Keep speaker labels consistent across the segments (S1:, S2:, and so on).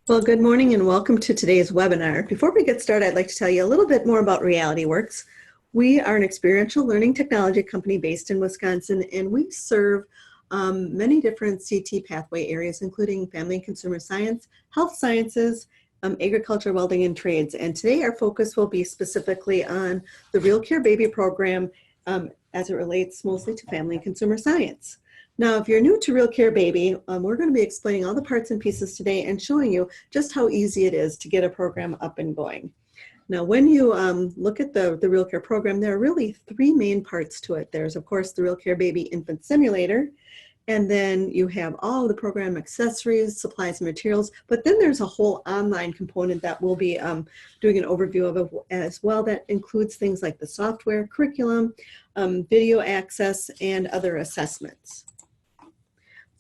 S1: Well, good morning and welcome to today's webinar. Before we get started, I'd like to tell you a little bit more about RealityWorks. We are an experiential learning technology company based in Wisconsin, and we serve many different CT pathway areas, including family and consumer science, health sciences, agriculture, welding, and trades. And today our focus will be specifically on the RealCare Baby program as it relates mostly to family and consumer science. Now, if you're new to RealCare Baby, we're going to be explaining all the parts and pieces today and showing you just how easy it is to get a program up and going. Now, when you look at the RealCare program, there are really three main parts to it. There's, of course, the RealCare Baby Infant Simulator, and then you have all the program accessories, supplies, and materials, but then there's a whole online component that we'll be doing an overview of as well that includes things like the software, curriculum, video access, and other assessments.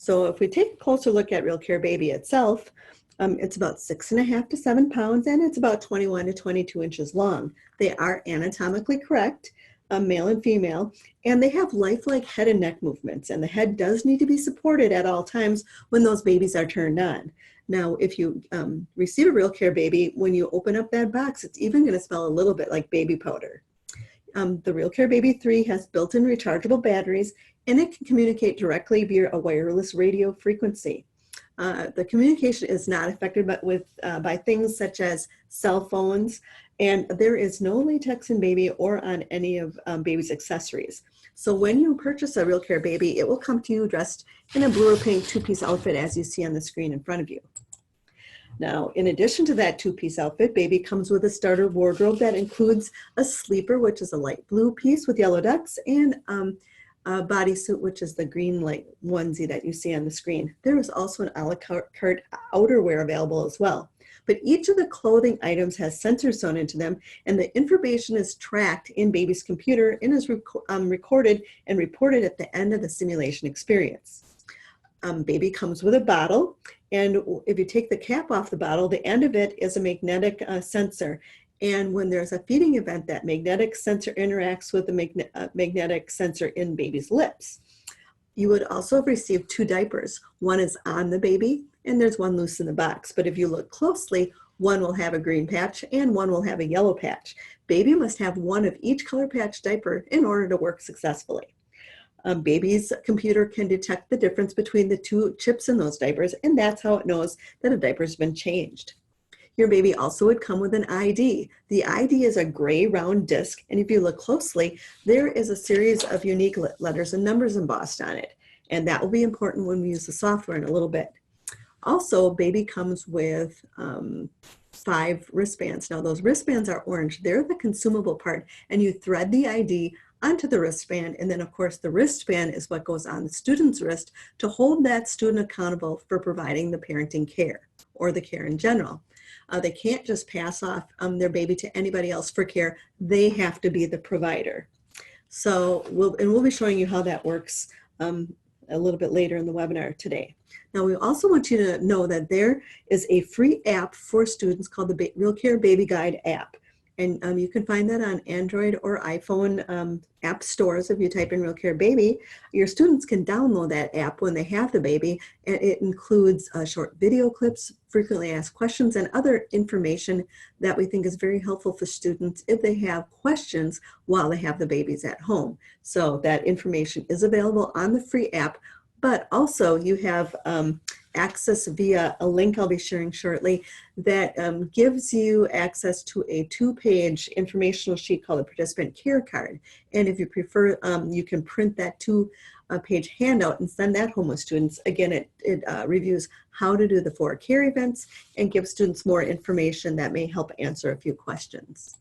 S1: So if we take a closer look at RealCare Baby itself, it's about 6.5 to 7 pounds, and it's about 21 to 22 inches long. They are anatomically correct, male and female, and they have lifelike head and neck movements, and the head does need to be supported at all times when those babies are turned on. Now, if you receive a RealCare Baby, when you open up that box, it's even going to smell a little bit like baby powder. The RealCare Baby 3 has built-in rechargeable batteries, and it can communicate directly via a wireless radio frequency. The communication is not affected by things such as cell phones, and there is no latex in Baby or on any of Baby's accessories. So when you purchase a RealCare Baby, it will come to you dressed in a blue or pink two-piece outfit as you see on the screen in front of you. Now, in addition to that two-piece outfit, Baby comes with a starter wardrobe that includes a sleeper, which is a light blue piece with yellow ducks, and a bodysuit, which is the green light onesie that you see on the screen. There is also an a la carte outerwear available as well. But each of the clothing items has sensors sewn into them, and the information is tracked in Baby's computer and is recorded and reported at the end of the simulation experience. Baby comes with a bottle, and if you take the cap off the bottle, the end of it is a magnetic sensor. And when there's a feeding event, that magnetic sensor interacts with the magnetic sensor in Baby's lips. You would also have received 2 diapers. One is on the baby, and there's one loose in the box. But if you look closely, one will have a green patch and one will have a yellow patch. Baby must have one of each color patch diaper in order to work successfully. Baby's computer can detect the difference between the 2 chips in those diapers, and that's how it knows that a diaper's been changed. Your baby also would come with an ID. The ID is a gray round disc, and if you look closely, there is a series of unique letters and numbers embossed on it, and that will be important when we use the software in a little bit. Also, Baby comes with 5 wristbands. Now, those wristbands are orange. They're the consumable part, and you thread the ID onto the wristband, and then of course the wristband is what goes on the student's wrist to hold that student accountable for providing the parenting care or the care in general. They can't just pass off their baby to anybody else for care. They have to be the provider. So we'll be showing you how that works a little bit later in the webinar today. Now, we also want you to know that there is a free app for students called the RealCare Baby Guide app. And you can find that on Android or iPhone app stores. If you type in RealCare Baby, your students can download that app when they have the baby, and it includes short video clips, frequently asked questions, and other information that we think is very helpful for students if they have questions while they have the babies at home. So that information is available on the free app, but also you have access via a link I'll be sharing shortly that gives you access to a 2-page informational sheet called a participant care card. And if you prefer, you can print that 2-page handout and send that home with students. Again, it reviews how to do the 4 care events and gives students more information that may help answer a few questions.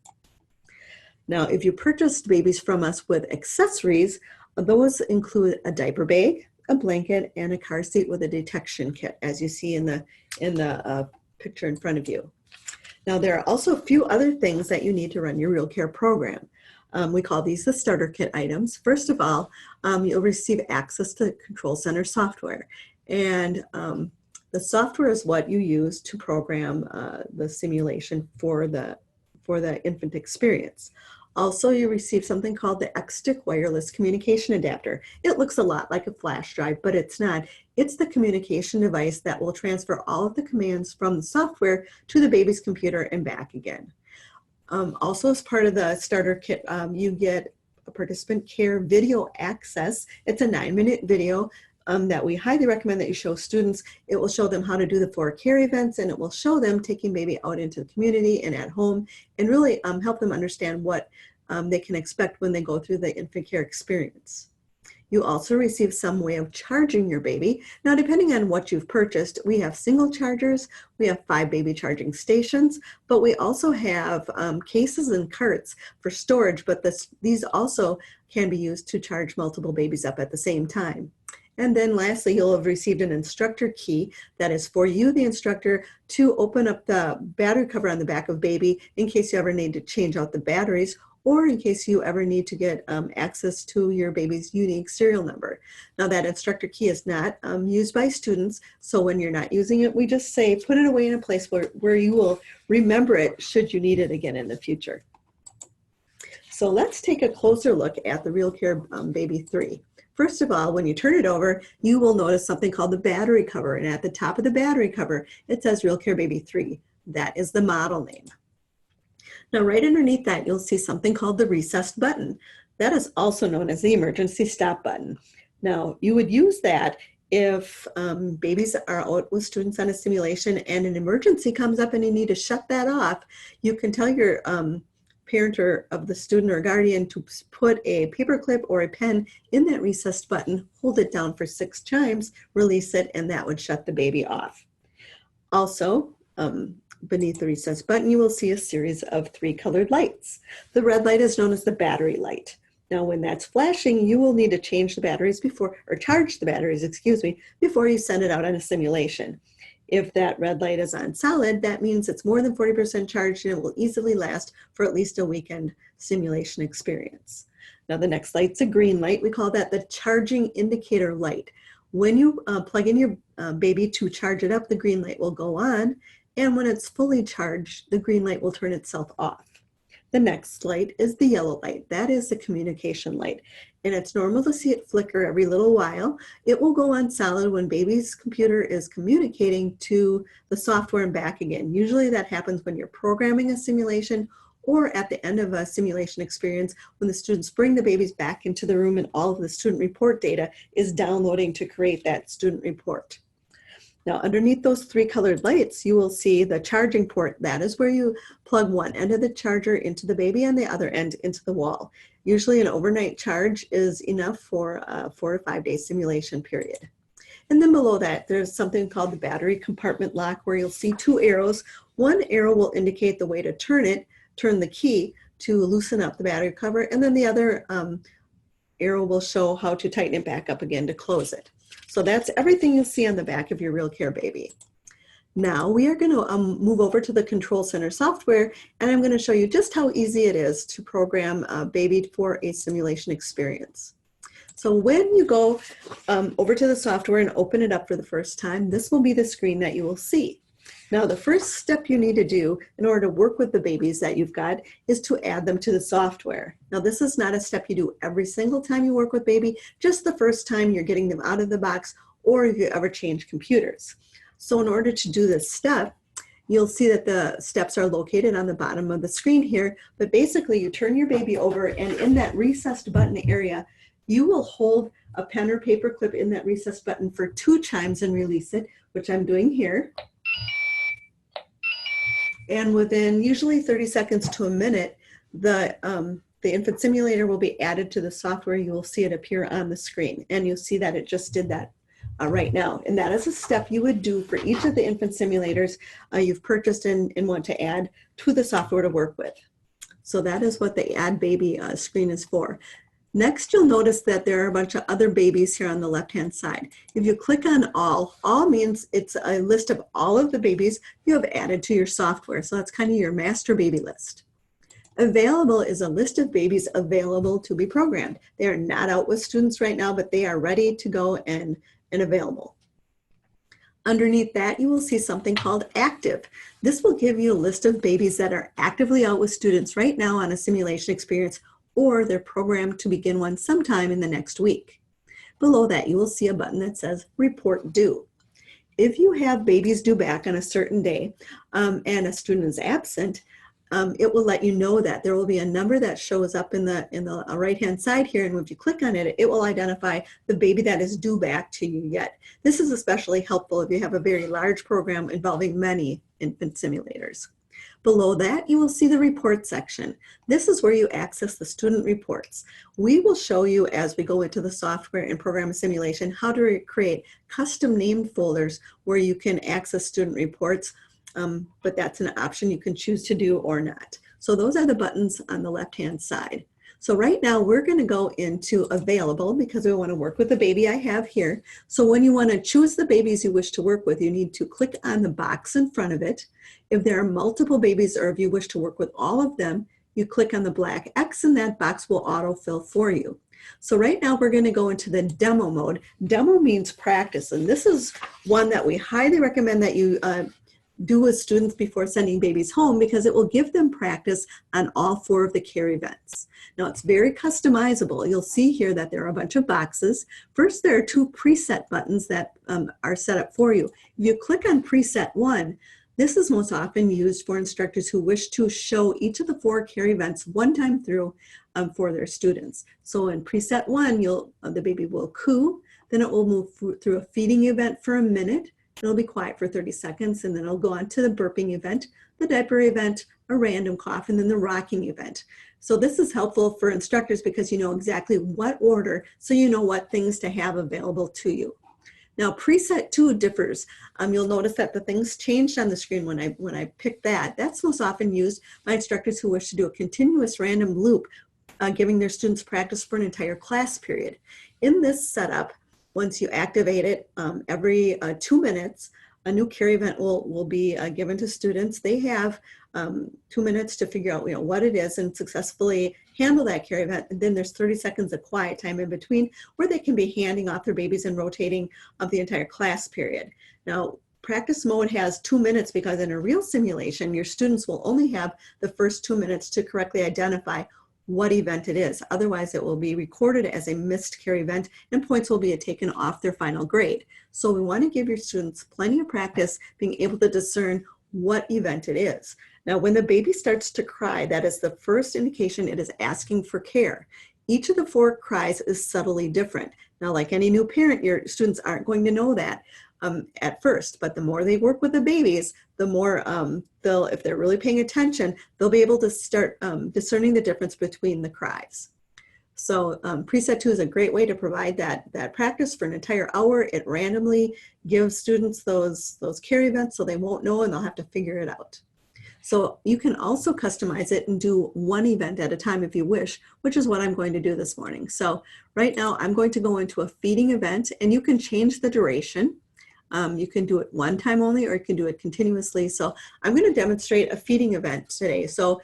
S1: Now, if you purchased babies from us with accessories, those include a diaper bag, a blanket, and a car seat with a detection kit, as you see in the picture in front of you. Now, there are also a few other things that you need to run your RealCare program. We call these the starter kit items. First of all, you'll receive access to Control Center software. And the software is what you use to program the simulation for the infant experience. Also, you receive something called the X-Stick wireless communication adapter. It looks a lot like a flash drive, but it's not. It's the communication device that will transfer all of the commands from the software to the baby's computer and back again. Also, as part of the starter kit, you get a participant care video access. It's a 9-minute video that we highly recommend that you show students. It will show them how to do the 4 care events, and it will show them taking baby out into the community and at home, and really help them understand what they can expect when they go through the infant care experience. You also receive some way of charging your baby. Now, depending on what you've purchased, we have single chargers, we have 5 baby charging stations, but we also have cases and carts for storage, but these also can be used to charge multiple babies up at the same time. And then lastly, you'll have received an instructor key that is for you, the instructor, to open up the battery cover on the back of baby in case you ever need to change out the batteries, or in case you ever need to get access to your baby's unique serial number. Now, that instructor key is not used by students, so when you're not using it, we just say put it away in a place where you will remember it should you need it again in the future. So let's take a closer look at the RealCare Baby 3. First of all, when you turn it over, you will notice something called the battery cover, and at the top of the battery cover, it says RealCare Baby 3. That is the model name. Now, right underneath that, you'll see something called the recessed button. That is also known as the emergency stop button. Now, you would use that if babies are out with students on a simulation and an emergency comes up and you need to shut that off. You can tell your parent or of the student or guardian to put a paper clip or a pen in that recessed button, hold it down for 6 times, release it, and that would shut the baby off. Also, beneath the recessed button, you will see a series of 3 colored lights. The red light is known as the battery light. Now, when that's flashing, you will need to change the batteries charge the batteries, before you send it out on a simulation. If that red light is on solid, that means it's more than 40% charged and it will easily last for at least a weekend simulation experience. Now, the next light's a green light. We call that the charging indicator light. When you plug in your baby to charge it up, the green light will go on, and when it's fully charged, the green light will turn itself off. The next light is the yellow light. That is the communication light, and it's normal to see it flicker every little while. It will go on solid when baby's computer is communicating to the software and back again. Usually that happens when you're programming a simulation or at the end of a simulation experience when the students bring the babies back into the room and all of the student report data is downloading to create that student report. Now, underneath those 3 colored lights, you will see the charging port. That is where you plug one end of the charger into the baby and the other end into the wall. Usually an overnight charge is enough for a 4 to 5 day simulation period. And then below that, there's something called the battery compartment lock, where you'll see 2 arrows. One arrow will indicate the way to turn the key to loosen up the battery cover, and then the other arrow will show how to tighten it back up again to close it. So that's everything you'll see on the back of your RealCare Baby. Now we are going to move over to the Control Center software, and I'm going to show you just how easy it is to program a baby for a simulation experience. So when you go over to the software and open it up for the first time, this will be the screen that you will see. Now, the first step you need to do in order to work with the babies that you've got is to add them to the software. Now, this is not a step you do every single time you work with baby, just the first time you're getting them out of the box or if you ever change computers. So in order to do this step, you'll see that the steps are located on the bottom of the screen here, but basically you turn your baby over, and in that recessed button area, you will hold a pen or paper clip in that recessed button for 2 times and release it, which I'm doing here. And within usually 30 seconds to a minute, the infant simulator will be added to the software. You will see it appear on the screen, and you'll see that it just did that right now. And that is a step you would do for each of the infant simulators you've purchased and want to add to the software to work with. So that is what the Add Baby screen is for. Next, you'll notice that there are a bunch of other babies here on the left-hand side. If you click on all means it's a list of all of the babies you have added to your software. So that's kind of your master baby list. Available is a list of babies available to be programmed. They are not out with students right now, but they are ready to go and available. Underneath that, you will see something called active. This will give you a list of babies that are actively out with students right now on a simulation experience, or they're programmed to begin one sometime in the next week. Below that, you will see a button that says Report Due. If you have babies due back on a certain day and a student is absent, it will let you know that there will be a number that shows up in the right-hand side here, and if you click on it, it will identify the baby that is due back to you yet. This is especially helpful if you have a very large program involving many infant simulators. Below that, you will see the report section. This is where you access the student reports. We will show you as we go into the software and program simulation how to create custom named folders where you can access student reports, but that's an option you can choose to do or not. So those are the buttons on the left-hand side. So right now we're going to go into available because we want to work with the baby I have here. So when you want to choose the babies you wish to work with, you need to click on the box in front of it. If there are multiple babies or if you wish to work with all of them, you click on the black X and that box will autofill for you. So right now we're going to go into the demo mode. Demo means practice, and this is one that we highly recommend that you do with students before sending babies home because it will give them practice on all 4 of the care events. Now it's very customizable. You'll see here that there are a bunch of boxes. First, there are 2 preset buttons that are set up for you. If you click on preset 1, this is most often used for instructors who wish to show each of the 4 care events one time through for their students. So in preset 1, the baby will coo, then it will move through a feeding event for a minute. It'll be quiet for 30 seconds, and then it'll go on to the burping event, the diaper event, a random cough, and then the rocking event. So this is helpful for instructors because you know exactly what order, so you know what things to have available to you. Now preset 2 differs. You'll notice that the things changed on the screen when I picked that. That's most often used by instructors who wish to do a continuous random loop, giving their students practice for an entire class period. In this setup, once you activate it, every 2 minutes, a new care event will be given to students. They have 2 minutes to figure out what it is and successfully handle that care event. And then there's 30 seconds of quiet time in between where they can be handing off their babies and rotating of the entire class period. Now, practice mode has 2 minutes because in a real simulation, your students will only have the first 2 minutes to correctly identify what event it is. Otherwise, it will be recorded as a missed care event and points will be taken off their final grade. So we want to give your students plenty of practice being able to discern what event it is. Now, when the baby starts to cry, that is the first indication it is asking for care. Each of the 4 cries is subtly different. Now, like any new parent, your students aren't going to know that at first, but the more they work with the babies, the more if they're really paying attention, they'll be able to start discerning the difference between the cries. So preset 2 is a great way to provide that practice for an entire hour. It randomly gives students those care events so they won't know and they'll have to figure it out. So you can also customize it and do 1 event at a time if you wish, which is what I'm going to do this morning. So right now I'm going to go into a feeding event and you can change the duration. You can do it 1 time only or you can do it continuously. So I'm going to demonstrate a feeding event today. So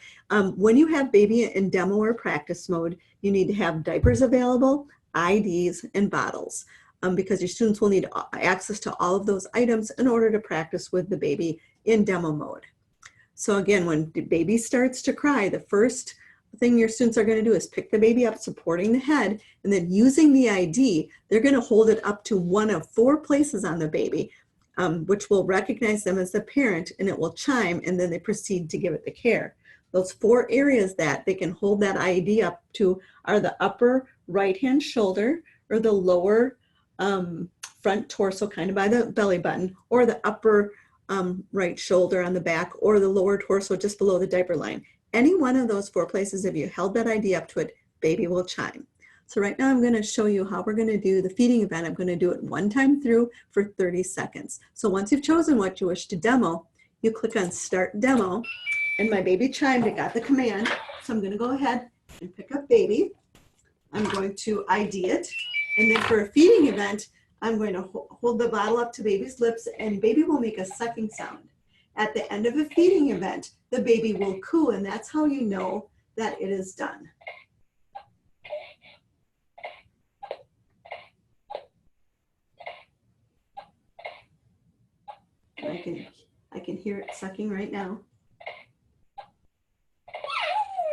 S1: when you have baby in demo or practice mode, you need to have diapers available, IDs, and bottles because your students will need access to all of those items in order to practice with the baby in demo mode. So again, when the baby starts to cry, the first thing your students are going to do is pick the baby up, supporting the head, and then using the ID, they're going to hold it up to 1 of 4 places on the baby, which will recognize them as the parent, and it will chime, and then they proceed to give it the care. Those 4 areas that they can hold that ID up to are the upper right-hand shoulder, or the lower front torso, kind of by the belly button, or the upper right shoulder on the back, or the lower torso just below the diaper line. Any one of those 4 places, if you held that ID up to it, baby will chime. So right now I'm going to show you how we're going to do the feeding event. I'm going to do it 1 time through for 30 seconds. So once you've chosen what you wish to demo, you click on Start Demo, and my baby chimed. It got the command. So I'm going to go ahead and pick up baby. I'm going to ID it. And then for a feeding event, I'm going to hold the bottle up to baby's lips, and baby will make a sucking sound. At the end of a feeding event, the baby will coo, and that's how you know that it is done. I can hear it sucking right now.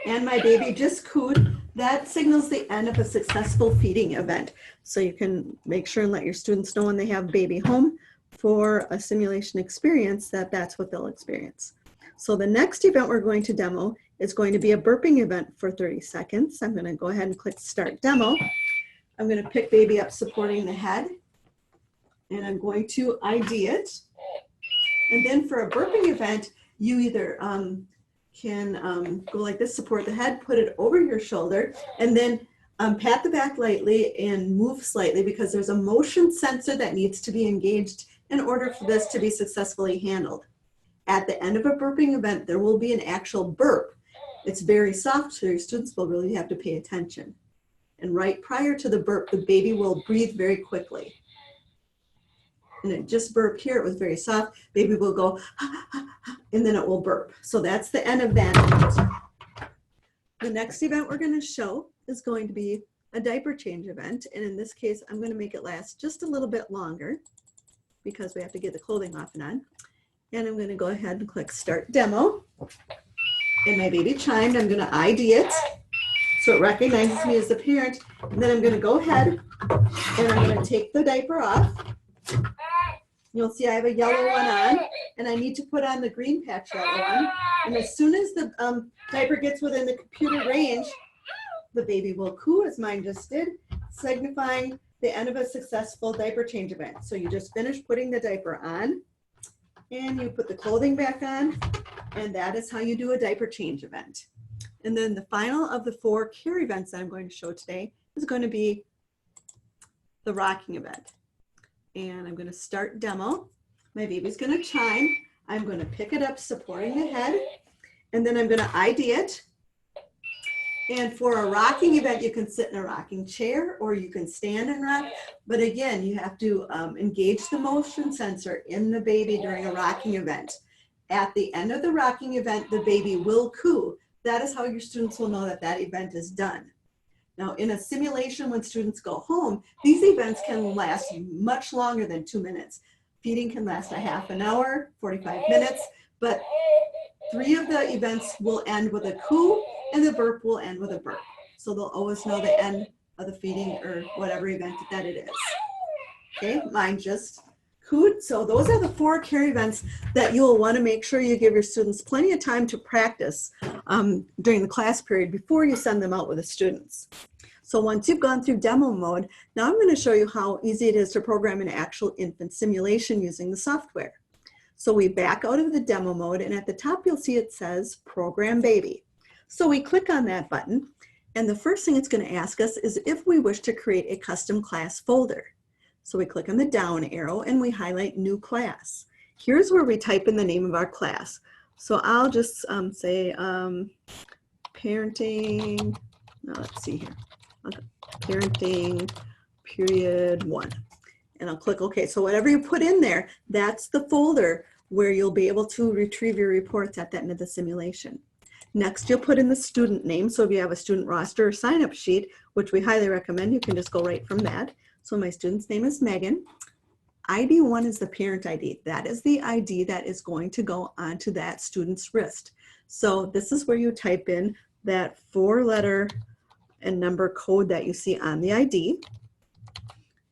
S1: And my baby just cooed. That signals the end of a successful feeding event. So you can make sure and let your students know when they have baby home for a simulation experience that that's what they'll experience. So the next event we're going to demo is going to be a burping event for 30 seconds. I'm going to go ahead and click Start Demo. I'm going to pick baby up supporting the head, and I'm going to ID it. And then for a burping event, you either can go like this, support the head, put it over your shoulder, and then pat the back lightly and move slightly because there's a motion sensor that needs to be engaged in order for this to be successfully handled. At the end of a burping event, there will be an actual burp. It's very soft, so your students will really have to pay attention. And right prior to the burp, the baby will breathe very quickly. And it just burped here, it was very soft. Baby will go, and then it will burp. So that's the end of that event. The next event we're going to show is going to be a diaper change event. And in this case, I'm going to make it last just a little bit longer because we have to get the clothing off and on. And I'm going to go ahead and click Start Demo. And my baby chimed. I'm going to ID it so it recognizes me as the parent. And then I'm going to go ahead and I'm going to take the diaper off. You'll see I have a yellow one on, and I need to put on the green patch yellow one. And as soon as the diaper gets within the computer range, the baby will coo, as mine just did, signifying the end of a successful diaper change event. So you just finished putting the diaper on, and you put the clothing back on, and that is how you do a diaper change event. And then the final of the 4 care events that I'm going to show today is going to be the rocking event. And I'm going to start demo. My baby's going to chime. I'm going to pick it up supporting the head, and then I'm going to ID it. And for a rocking event, you can sit in a rocking chair or you can stand and rock. But again, you have to engage the motion sensor in the baby during a rocking event. At the end of the rocking event, the baby will coo. That is how your students will know that that event is done. Now, in a simulation, when students go home, these events can last much longer than 2 minutes. Feeding can last a half an hour, 45 minutes, but 3 of the events will end with a coo, and the burp will end with a burp. So they'll always know the end of the feeding or whatever event that it is. Okay, mine just cooed. So those are the 4 care events that you'll want to make sure you give your students plenty of time to practice during the class period before you send them out with the students. So once you've gone through demo mode, now I'm going to show you how easy it is to program an actual infant simulation using the software. So we back out of the demo mode, and at the top you'll see it says Program Baby. So we click on that button, and the first thing it's going to ask us is if we wish to create a custom class folder. So we click on the down arrow and we highlight New Class. Here's where we type in the name of our class. So I'll just say parenting, let's see here. Okay. Parenting period 1, and I'll click OK. So whatever you put in there, that's the folder where you'll be able to retrieve your reports at the end of the simulation. Next, you'll put in the student name. So if you have a student roster or sign-up sheet, which we highly recommend, you can just go right from that. So my student's name is Megan. ID 1 is the parent ID. That is the ID that is going to go onto that student's wrist. So this is where you type in that 4-letter and number code that you see on the ID,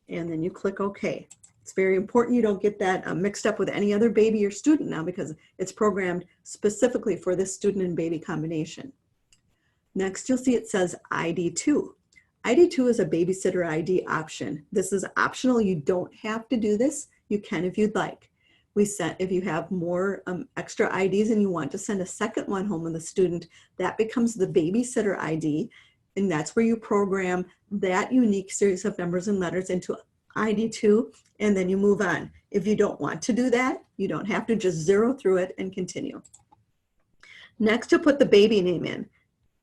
S1: and then you click OK. It's very important you don't get that mixed up with any other baby or student now because it's programmed specifically for this student and baby combination. Next, you'll see it says ID 2. ID 2 is a babysitter ID option. This is optional. You don't have to do this. You can if you'd like. If you have more extra IDs and you want to send a second one home with a student, that becomes the babysitter ID. And that's where you program that unique series of numbers and letters into ID 2, and then you move on. If you don't want to do that, you don't have to, just zero through it and continue. Next, you'll put the baby name in.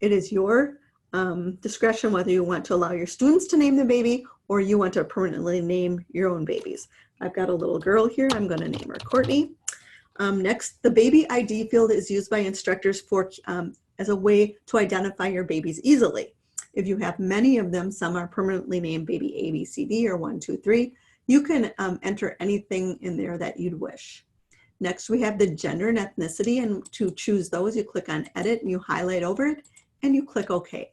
S1: It is your discretion whether you want to allow your students to name the baby or you want to permanently name your own babies. I've got a little girl here. I'm going to name her Courtney. Next, the baby ID field is used by instructors as a way to identify your babies easily. If you have many of them, some are permanently named baby A, B, C, D, or 1, 2, 3. You can enter anything in there that you'd wish. Next, we have the gender and ethnicity, and to choose those, you click on edit and you highlight over it and you click OK.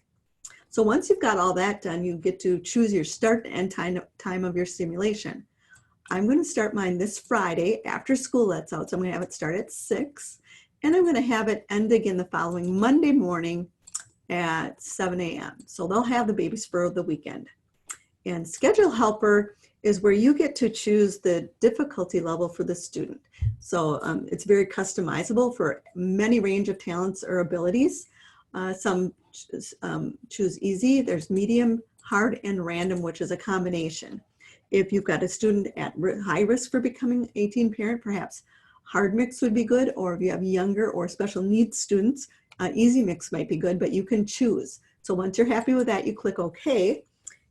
S1: So once you've got all that done, you get to choose your start and end time of your simulation. I'm going to start mine this Friday after school lets out, so I'm going to have it start at 6, and I'm going to have it end again the following Monday morning at 7 a.m. So they'll have the babies for the weekend. And Schedule Helper is where you get to choose the difficulty level for the student. So it's very customizable for many range of talents or abilities. Some choose easy, there's medium, hard, and random, which is a combination. If you've got a student at high risk for becoming a teen parent, perhaps hard mix would be good, or if you have younger or special needs students, easy mix might be good, but you can choose. So once you're happy with that, you click OK.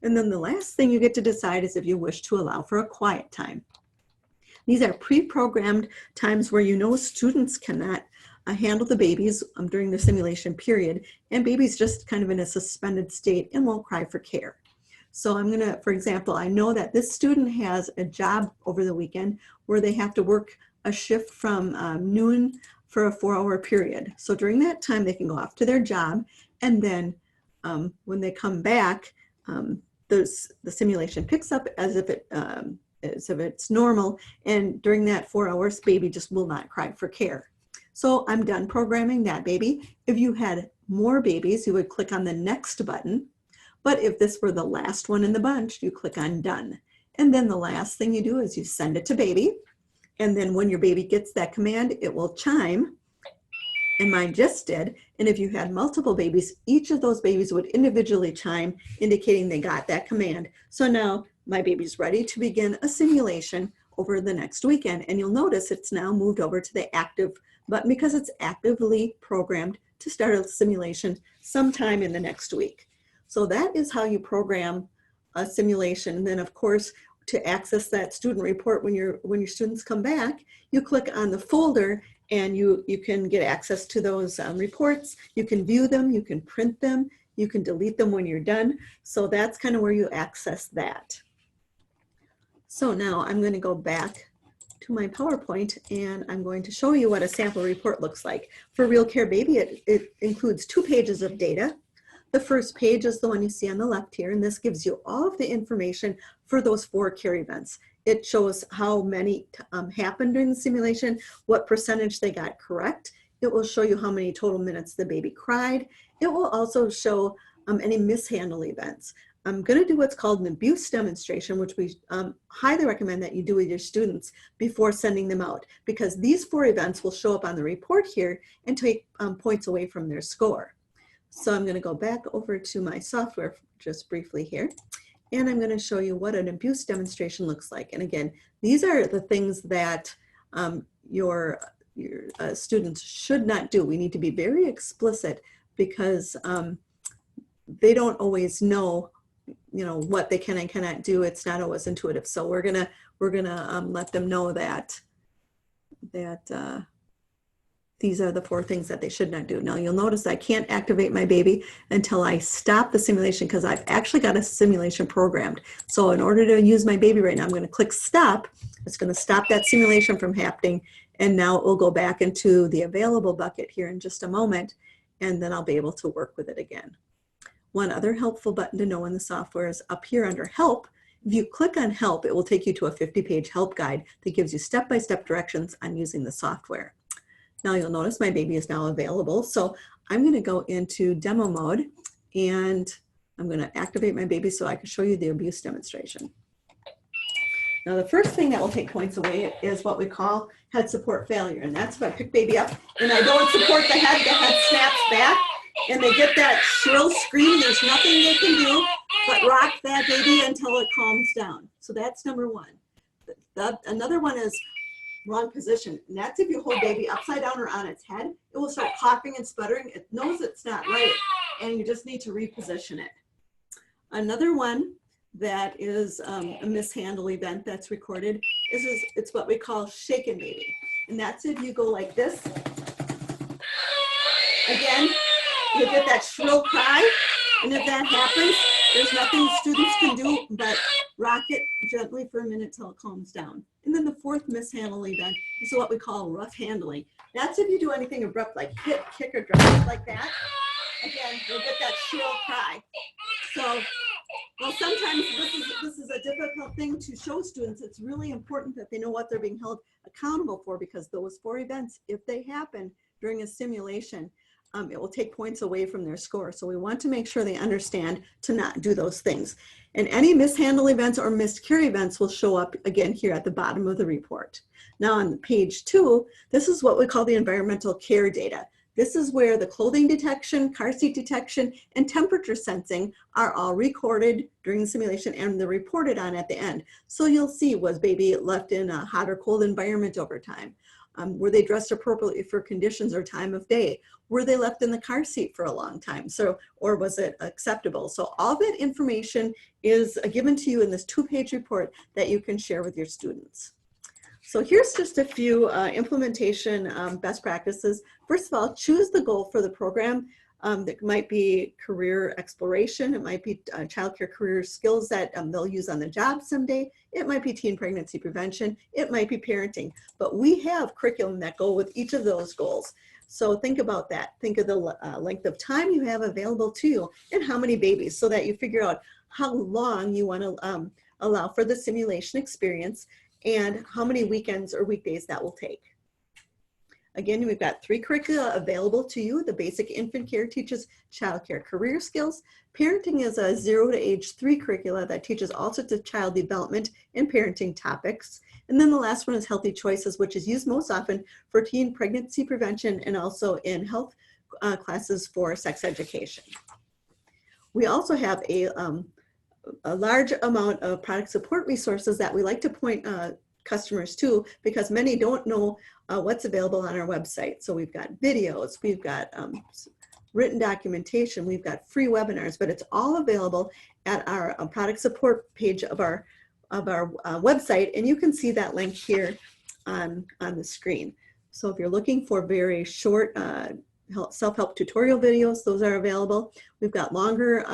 S1: And then the last thing you get to decide is if you wish to allow for a quiet time. These are pre-programmed times where you know students cannot handle the babies during the simulation period, and babies just kind of in a suspended state and won't cry for care. So I'm gonna, for example, I know that this student has a job over the weekend where they have to work a shift from noon for a 4-hour period. So during that time, they can go off to their job, and then when they come back, the simulation picks up as if it's normal, and during that 4 hours, baby just will not cry for care. So I'm done programming that baby. If you had more babies, you would click on the next button. But if this were the last one in the bunch, you click on done. And then the last thing you do is you send it to baby. And then when your baby gets that command, it will chime. And mine just did. And if you had multiple babies, each of those babies would individually chime, indicating they got that command. So now my baby's ready to begin a simulation over the next weekend. And you'll notice it's now moved over to the active button because it's actively programmed to start a simulation sometime in the next week. So that is how you program a simulation. And then of course, to access that student report when your students come back, you click on the folder and you can get access to those reports. You can view them, you can print them, you can delete them when you're done. So that's kind of where you access that. So now I'm going to go back to my PowerPoint and I'm going to show you what a sample report looks like. For RealCare Baby, it includes 2 pages of data. The first page is the one you see on the left here, and this gives you all of the information for those 4 care events. It shows how many happened during the simulation, what percentage they got correct. It will show you how many total minutes the baby cried. It will also show any mishandle events. I'm going to do what's called an abuse demonstration, which we highly recommend that you do with your students before sending them out, because these 4 events will show up on the report here and take points away from their score. So I'm going to go back over to my software just briefly here, and I'm going to show you what an abuse demonstration looks like. And again, these are the things that your students should not do. We need to be very explicit because they don't always know, what they can and cannot do. It's not always intuitive. So we're gonna let them know that these are the 4 things that they should not do. Now you'll notice I can't activate my baby until I stop the simulation because I've actually got a simulation programmed. So in order to use my baby right now, I'm going to click stop. It's going to stop that simulation from happening. And now it will go back into the available bucket here in just a moment. And then I'll be able to work with it again. One other helpful button to know in the software is up here under help. If you click on help, it will take you to a 50-page help guide that gives you step-by-step directions on using the software. Now you'll notice my baby is now available. So I'm going to go into demo mode and I'm going to activate my baby so I can show you the abuse demonstration. Now the first thing that will take points away is what we call head support failure. And that's if I pick baby up and I don't support the head snaps back and they get that shrill scream. There's nothing they can do but rock that baby until it calms down. So that's number 1. Another one is wrong position. And that's if you hold baby upside down or on its head, it will start coughing and sputtering. It knows it's not right, and you just need to reposition it. Another one that is a mishandle event that's recorded is it's what we call shaken baby. And that's if you go like this. Again, you get that shrill cry, And if that happens, there's nothing students can do but rock it gently for a minute till it calms down. And then the fourth mishandling event is what we call rough handling. That's if you do anything abrupt like hit, kick, or drop like that. Again, you'll get that shrill cry. So, well, sometimes this is a difficult thing to show students. It's really important that they know what they're being held accountable for, because those 4 events, if they happen during a simulation, it will take points away from their score. So we want to make sure they understand to not do those things. And any mishandle events or missed carry events will show up again here at the bottom of the report. Now on page 2, this is what we call the environmental care data. This is where the clothing detection, car seat detection, and temperature sensing are all recorded during the simulation and they're reported on at the end. So you'll see, was baby left in a hot or cold environment over time? Were they dressed appropriately for conditions or time of day? Were they left in the car seat for a long time? Or was it acceptable? So all that information is given to you in this 2-page report that you can share with your students. So here's just a few implementation best practices. First of all, choose the goal for the program. That might be career exploration. It might be childcare career skills that they'll use on the job someday. It might be teen pregnancy prevention. It might be parenting. But we have curriculum that go with each of those goals. So think about that. Think of the length of time you have available to you and how many babies, so that you figure out how long you want to allow for the simulation experience and how many weekends or weekdays that will take. Again, we've got 3 curricula available to you. The basic infant care teaches child care career skills. Parenting is a 0 to age 3 curricula that teaches all sorts of child development and parenting topics. And then the last one is healthy choices, which is used most often for teen pregnancy prevention and also in health classes for sex education. We also have a large amount of product support resources that we like to point customers to, because many don't know what's available on our website. So we've got videos, we've got written documentation, we've got free webinars, but it's all available at our product support page of our website, and you can see that link here on the screen. So if you're looking for very short self-help tutorial videos, those are available. We've got longer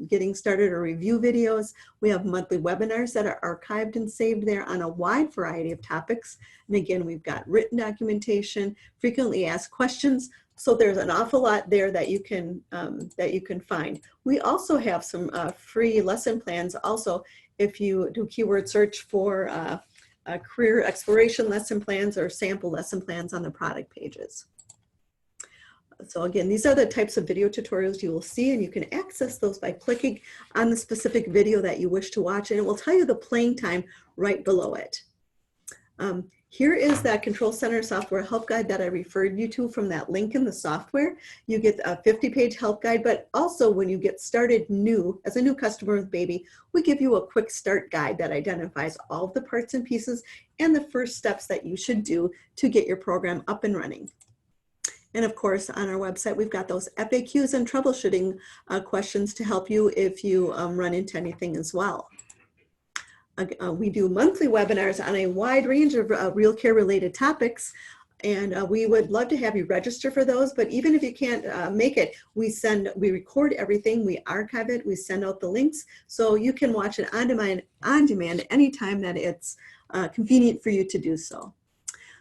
S1: getting started or review videos. We have monthly webinars that are archived and saved there on a wide variety of topics. And again, we've got written documentation, frequently asked questions. So there's an awful lot there that you can find. We also have some free lesson plans. Also, if you do keyword search for career exploration lesson plans or sample lesson plans on the product pages. So again, these are the types of video tutorials you will see, and you can access those by clicking on the specific video that you wish to watch, and it will tell you the playing time right below it. Here is that Control Center software help guide that I referred you to from that link in the software. You get a 50-page help guide, but also when you get started as a new customer with baby, we give you a quick start guide that identifies all of the parts and pieces and the first steps that you should do to get your program up and running. And of course, on our website, we've got those FAQs and troubleshooting questions to help you if you run into anything as well. We do monthly webinars on a wide range of RealCare related topics, and we would love to have you register for those. But even if you can't make it, we record everything, we archive it, we send out the links, so you can watch it on demand anytime that it's convenient for you to do so.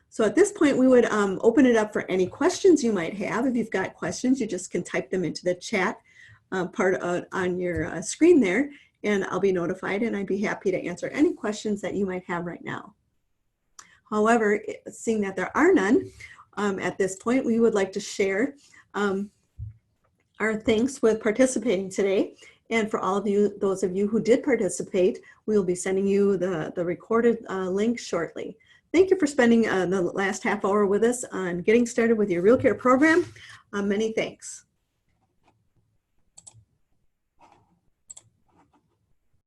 S1: So at this point, we would open it up for any questions you might have. If you've got questions, you just can type them into the chat part on your screen there, and I'll be notified, and I'd be happy to answer any questions that you might have right now. However, seeing that there are none at this point, we would like to share our thanks with participating today. And for all of you, those of you who did participate, we will be sending you the recorded link shortly. Thank you for spending the last half hour with us on getting started with your RealCare program. Many thanks.